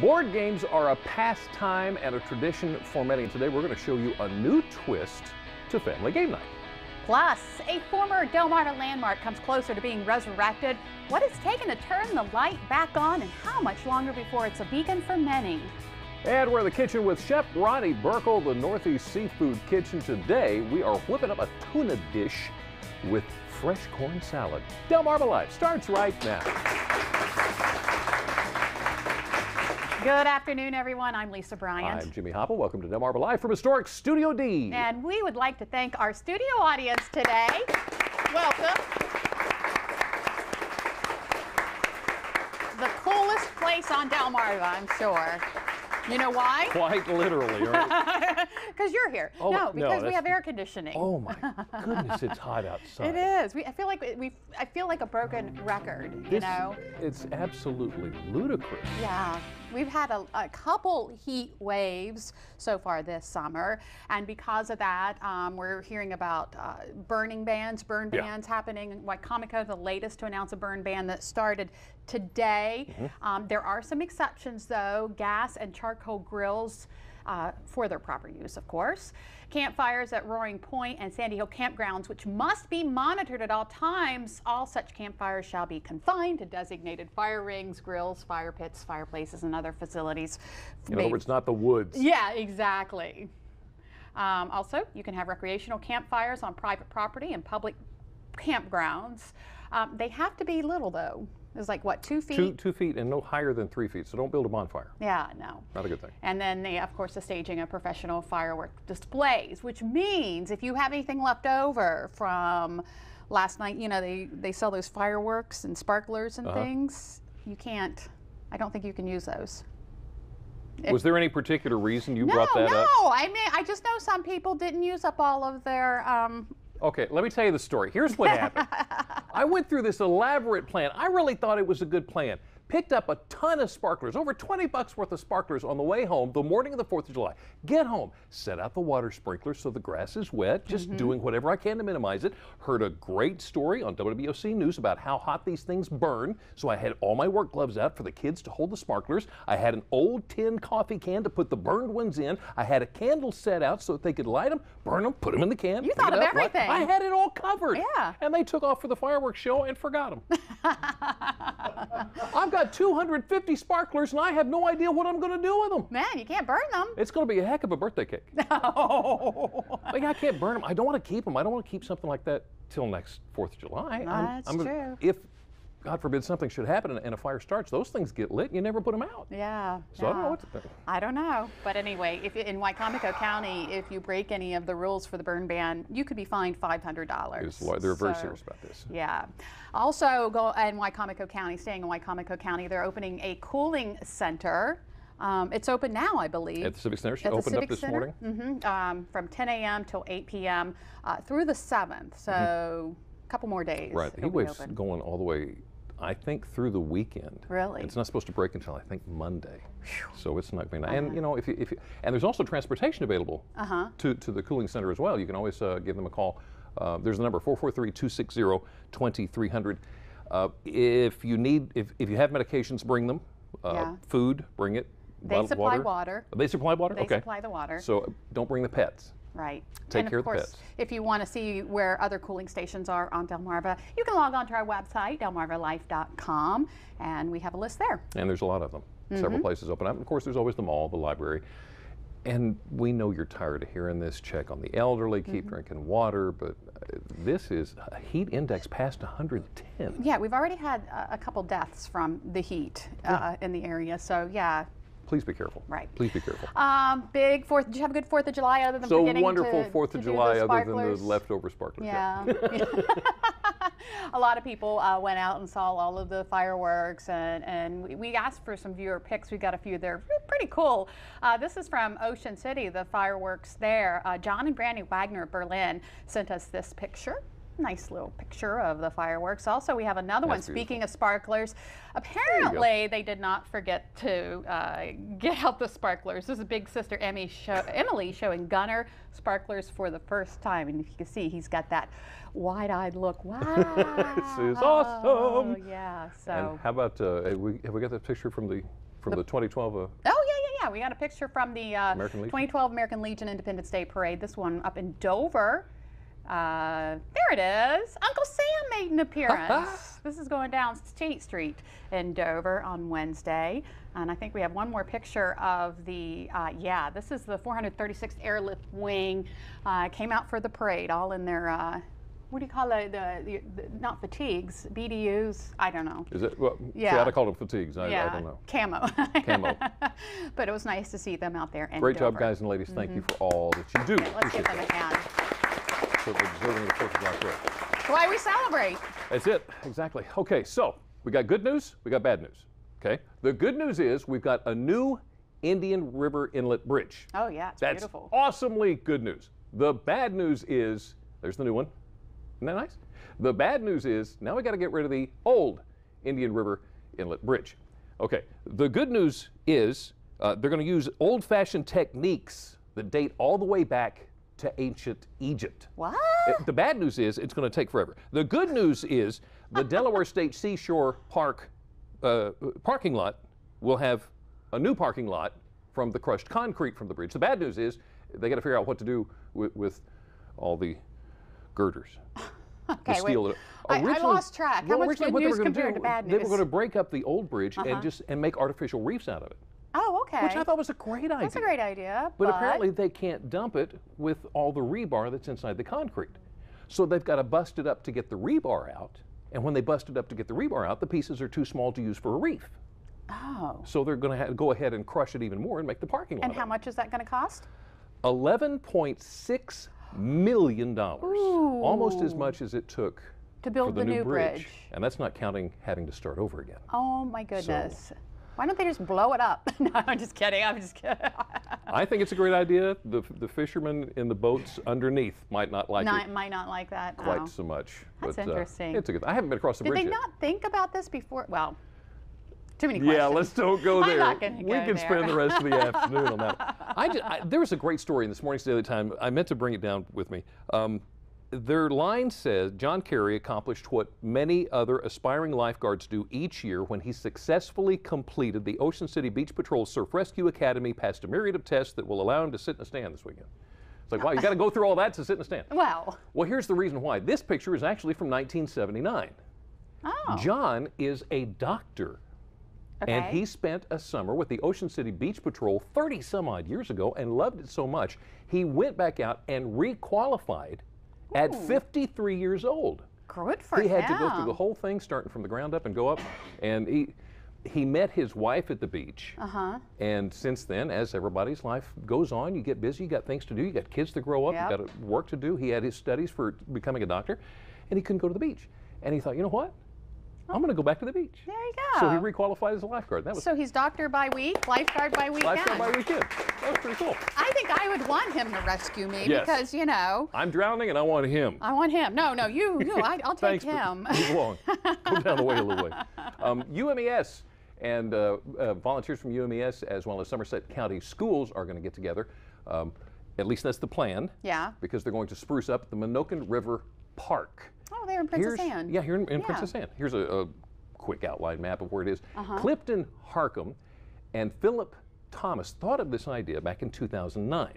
Board games are a pastime and a tradition for many. Today we're going to show you a new twist to family game night. Plus, a former Delmarva landmark comes closer to being resurrected. What it's taken to turn the light back on, and how much longer before it's a beacon for many. And we're in the kitchen with Chef Ronnie Burkle, the Northeast Seafood Kitchen. Today we are whipping up a tuna dish with fresh corn salad. Delmarva Life starts right now. Good afternoon, everyone. I'm Lisa Bryant. I'm Jimmy Hopple. Welcome to Delmarva Live from historic Studio D. And we would like to thank our studio audience today. Welcome. The coolest place on Delmarva, I'm sure. You know why? Quite literally, right? Because you're here. Oh, no, because no, we have air conditioning. Oh my goodness, it's hot outside. It is. I feel like a broken record. You know. It's absolutely ludicrous. Yeah. We've had a couple heat waves so far this summer, and because of that, we're hearing about burn bans happening in Wicomico, the latest to announce a burn ban that started today. Mm-hmm. There are some exceptions, though. Gas and charcoal grills for their proper use, of course. Campfires at Roaring Point and Sandy Hill campgrounds, which must be monitored at all times. All such campfires shall be confined to designated fire rings, grills, fire pits, fireplaces, and other facilities. In other words, not the woods. Yeah, exactly. Also, you can have recreational campfires on private property and public campgrounds. They have to be little, though. It's like, what, 2 feet? 2 feet and no higher than 3 feet, so don't build a bonfire. Yeah, no. Not a good thing. And then, of course, the staging of professional firework displays, which means if you have anything left over from last night, you know, they sell those fireworks and sparklers and things, you can't, I don't think you can use those. Was there any particular reason you brought that up? No, I mean, I just know some people didn't use up all of their Okay, let me tell you the story. Here's what happened. I went through this elaborate plan. I really thought it was a good plan. Picked up a ton of sparklers, over 20 bucks worth of sparklers on the way home the morning of the 4th of July. Get home, set out the water sprinklers so the grass is wet, just doing whatever I can to minimize it. Heard a great story on WBOC News about how hot these things burn, so I had all my work gloves out for the kids to hold the sparklers. I had an old tin coffee can to put the burned ones in. I had a candle set out so that they could light them, burn them, put them in the can. You thought of everything. I had it all covered. Yeah. And they took off for the fireworks show and forgot them. I've got 250 sparklers and I have no idea what I'm going to do with them. Man, you can't burn them. It's going to be a heck of a birthday cake. No. Like, I can't burn them. I don't want to keep them. I don't want to keep something like that till next 4th of July. That's true. If, God forbid, something should happen and a fire starts, those things get lit and you never put them out. Yeah. So I don't know what to think. I don't know. But anyway, if in Wicomico County, if you break any of the rules for the burn ban, you could be fined $500. They're very serious about this. Yeah. Also, go in Wicomico County, staying in Wicomico County, they're opening a cooling center. It's open now, I believe. At the Civic Center? It opened up this morning? From 10 a.m. till 8 p.m. Through the 7th. So a couple more days. Right. The heat wave's going all the way, I think, through the weekend. Really? It's not supposed to break until, I think, Monday. So it's not going to. And, you know, if you, and there's also transportation available to the cooling center as well. You can always give them a call. There's a number, 443-260-2300. If you need, if you have medications, bring them. Food, bring it. They supply water. They supply water? They supply the water. So don't bring the pets. Right. Take care of the pets. And of course, if you want to see where other cooling stations are on Delmarva, you can log on to our website, delmarvalife.com, and we have a list there. And there's a lot of them. Several places open up. And of course, there's always the mall, the library. And we know you're tired of hearing this. Check on the elderly, keep drinking water, but this is a heat index past 110. Yeah, we've already had a couple deaths from the heat in the area, so yeah. Please be careful. Right. Please be careful. Big 4th, did you have a good 4th of July other than so wonderful 4th of July other than the leftover sparklers. Yeah. A lot of people went out and saw all of the fireworks, and we asked for some viewer pics. We got a few there. Pretty cool. This is from Ocean City, the fireworks there. John and Brandy Wagner of Berlin sent us this picture. Nice little picture of the fireworks. Also, we have another one. Speaking of sparklers, apparently they did not forget to get out the sparklers. This is big sister Emily showing Gunner sparklers for the first time, and if you can see, he's got that wide-eyed look. Wow, this is awesome. Yeah. So. And how about have we got that picture from the from the 2012. Oh, yeah. We got a picture from the 2012 American Legion Independence Day Parade. This one up in Dover. There it is. Uncle Sam made an appearance. This is going down State Street in Dover on Wednesday. And I think we have one more picture of the, this is the 436th Airlift Wing. Came out for the parade, all in their, what do you call it? The not fatigues, BDUs? I don't know. Is it? Well, yeah. I call them fatigues. I don't know. Camo. Camo. But it was nice to see them out there in Great Dover. job, guys and ladies. Thank you for all that you do. Okay, let's give them a hand. Certainly deserving of the 4th of July parade. That's why we celebrate. That's it. Exactly. Okay, so we got good news. We got bad news. Okay. The good news is we've got a new Indian River Inlet Bridge. Oh, yeah. It's That's beautiful. Awesomely good news. The bad news is, there's the new one. Isn't that nice? The bad news is now we got to get rid of the old Indian River Inlet Bridge. Okay. The good news is they're going to use old-fashioned techniques that date all the way back to ancient Egypt. What? The bad news is it's going to take forever. The good news is the Delaware State Seashore Park parking lot will have a new parking lot from the crushed concrete from the bridge. The bad news is they got to figure out what to do with all the girders. Okay, wait. I lost track. How much good news compared to bad news? They were going to break up the old bridge and make artificial reefs out of it. Oh, okay. Which I thought was a great idea. That's a great idea. But apparently they can't dump it with all the rebar that's inside the concrete. So they've got to bust it up to get the rebar out. And when they bust it up to get the rebar out, the pieces are too small to use for a reef. Oh. So they're going to go ahead and crush it even more and make the parking lot. And how much is that going to cost? $11.6 million. Ooh. Almost as much as it took to build the new bridge. And that's not counting having to start over again. Oh my goodness. So, why don't they just blow it up? No, I'm just kidding. I'm just kidding. I think it's a great idea. The fishermen in the boats underneath might not like it. Might not like that. Quite so much. That's interesting. It's a good. I haven't been across the bridge yet. Did they not think about this before? Well, too many questions. Yeah, let's don't go there. I'm not gonna go we can there. spend the rest of the afternoon on that. There was a great story in this morning's Daily Time. I meant to bring it down with me. Their line says John Kerry accomplished what many other aspiring lifeguards do each year when he successfully completed the Ocean City Beach Patrol Surf Rescue Academy, passed a myriad of tests that will allow him to sit in a stand this weekend. It's like, wow, you got to go through all that to sit in a stand. Well, here's the reason why. This picture is actually from 1979. Oh. John is a doctor. Okay. And he spent a summer with the Ocean City Beach Patrol 30 some odd years ago and loved it so much, he went back out and re-qualified at 53 years old. Good for him. He had to go through the whole thing, starting from the ground up and go up. And he met his wife at the beach. And since then, as everybody's life goes on, you get busy, you got things to do, you got kids to grow up, you got work to do. He had his studies for becoming a doctor, and he couldn't go to the beach. And he thought, you know what? I'm going to go back to the beach. There you go. So he requalified as a lifeguard. So he's doctor by week, lifeguard by weekend. Lifeguard by weekend. That was pretty cool. I think I would want him to rescue me because, you know. I'm drowning and I want him. I want him. No, you. I'll take him. Move along. Go down the way a little way. UMES and volunteers from UMES as well as Somerset County Schools are going to get together. At least that's the plan. Yeah. Because they're going to spruce up the Minoan River Park. Oh, they're in Princess Anne. Yeah, here in Princess Anne. Here's a quick outline map of where it is. Clifton Harcum and Philip Thomas thought of this idea back in 2009.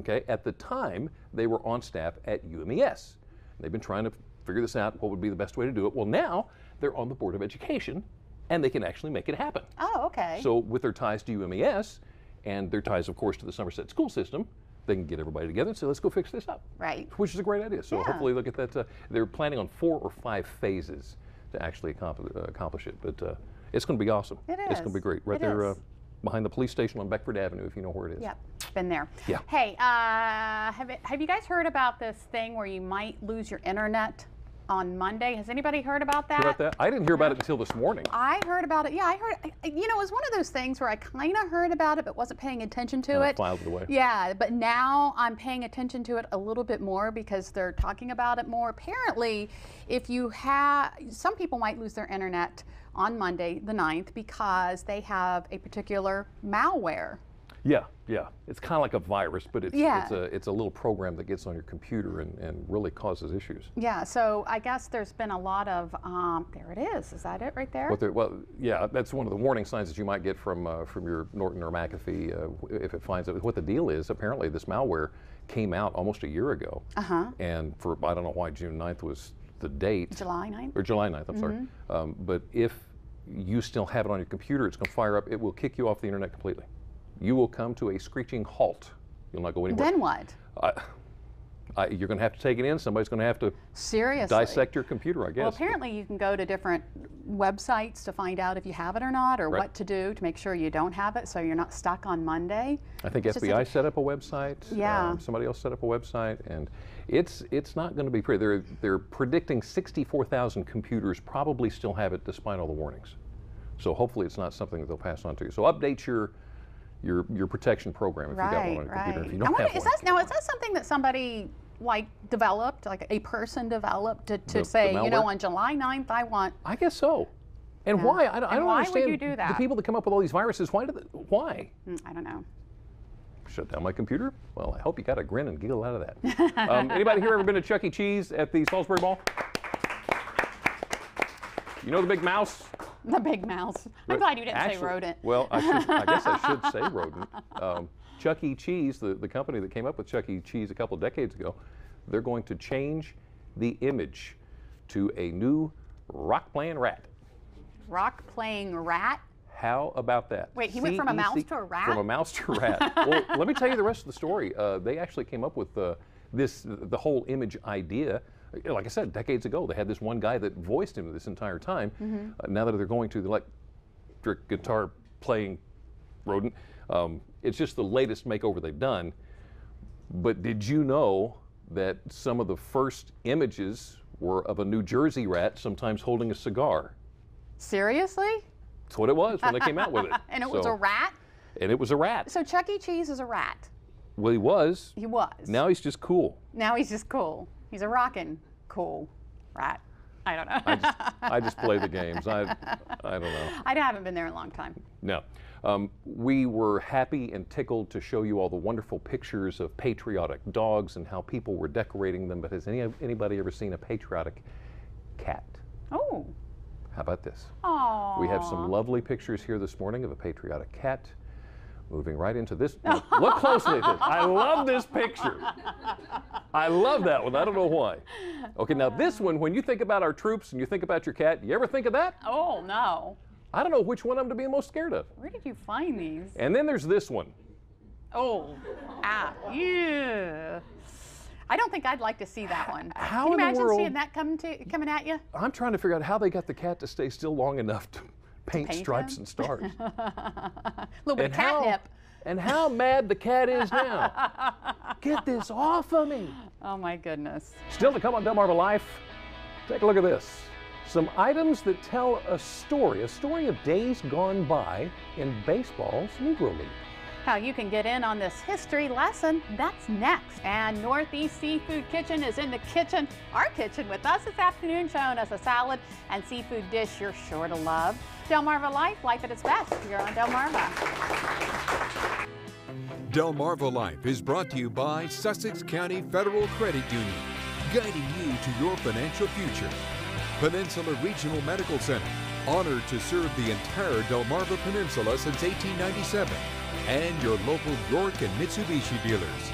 Okay, at the time they were on staff at UMES. They've been trying to figure this out, what would be the best way to do it. Well, now they're on the Board of Education and they can actually make it happen. Oh, okay. So with their ties to UMES and their ties, of course, to the Somerset school system, they can get everybody together and say, let's go fix this up. Right. Which is a great idea. So hopefully they'll get that. They're planning on 4 or 5 phases to actually accomplish it. But it's going to be awesome. It is. It's going to be great. Right there behind the police station on Beckford Avenue, if you know where it is. Yep, been there. Yeah. Hey, have you guys heard about this thing where you might lose your internet on Monday? Has anybody heard about that? Heard about that? I didn't hear about it until this morning. I heard about it. Yeah, I heard. You know, it was one of those things where I kind of heard about it, but wasn't paying attention to it. Filed it away. Yeah, but now I'm paying attention to it a little bit more because they're talking about it more. Apparently, if you have, some people might lose their internet on Monday, the 9th, because they have a particular malware. Yeah, yeah. It's kind of like a virus, but Yeah. it's a little program that gets on your computer and really causes issues. Yeah, so I guess there's been a lot of, there it is that it right there? Well, yeah, that's one of the warning signs that you might get from your Norton or McAfee if it finds it. What the deal is, apparently this malware came out almost a year ago. And for, I don't know why June 9th was the date. July 9th? Or July 9th, I'm sorry. But if you still have it on your computer, it's going to fire up. It will kick you off the internet completely. You will come to a screeching halt. You'll not go anywhere. Then what? You're going to have to take it in. Somebody's going to have to Seriously dissect your computer, I guess. Well, apparently you can go to different websites to find out if you have it or not, or what to do to make sure you don't have it, so you're not stuck on Monday. I think FBI set up a website. Yeah. Somebody else set up a website, and it's not going to be pretty. They're predicting 64,000 computers probably still have it despite all the warnings. So hopefully it's not something that they'll pass on to you. So update your protection program if you got one on your computer. If you don't have one. Is that something that somebody like developed, like a person developed to say, you know, on July 9th I want? I guess so. And why? I don't understand. Why would you do that? The people that come up with all these viruses, why? I don't know. Shut down my computer? Well, I hope you got a grin and giggle out of that. Anybody here ever been to Chuck E. Cheese at the Salisbury Mall? You know the big mouse? The big mouse. I'm glad you didn't say rodent. Well, I guess I should say rodent. Chuck E. Cheese, the company that came up with Chuck E. Cheese a couple of decades ago, they're going to change the image to a new rock-playing rat. Rock-playing rat? How about that? Wait, he went from a mouse to a rat? From a mouse to a rat. Well, let me tell you the rest of the story. They actually came up with the whole image idea. Like I said, decades ago, they had this one guy that voiced him this entire time. Now that they're going to the electric guitar playing rodent, it's just the latest makeover they've done. But did you know that some of the first images were of a New Jersey rat, sometimes holding a cigar? Seriously? That's what it was when they came out with it. And it was a rat? And it was a rat. So Chuck E. Cheese is a rat? Well, he was. He was. Now he's just cool. Now he's just cool. He's a rockin' cool rat. I don't know. I just play the games. I don't know. I haven't been there in a long time. No. We were happy and tickled to show you all the wonderful pictures of patriotic dogs and how people were decorating them. But has anybody ever seen a patriotic cat? Oh. How about this? Aww. We have some lovely pictures here this morning of a patriotic cat. Moving right into this. Look closely at this. I love this picture. I love that one. I don't know why. Okay, now this one, when you think about our troops and you think about your cat, you ever think of that? Oh, no. I don't know which one I'm to be most scared of. Where did you find these? And then there's this one. Oh, yeah. I don't think I'd like to see that one. How Can you in the imagine world, seeing that coming at you? I'm trying to figure out how they got the cat to stay still long enough to paint stripes and stars. A little bit of catnip. And how mad the cat is now. Get this off of me. Oh my goodness. Still to come on Delmarva Life, take a look at this. Some items that tell a story of days gone by in baseball's Negro League. How you can get in on this history lesson, that's next. And Northeast Seafood Kitchen is in the kitchen, our kitchen, with us this afternoon, showing us a salad and seafood dish you're sure to love. Delmarva Life, life at its best, here on Delmarva. Delmarva Life is brought to you by Sussex County Federal Credit Union, guiding you to your financial future. Peninsula Regional Medical Center, honored to serve the entire Delmarva Peninsula since 1897. And your local York and Mitsubishi dealers.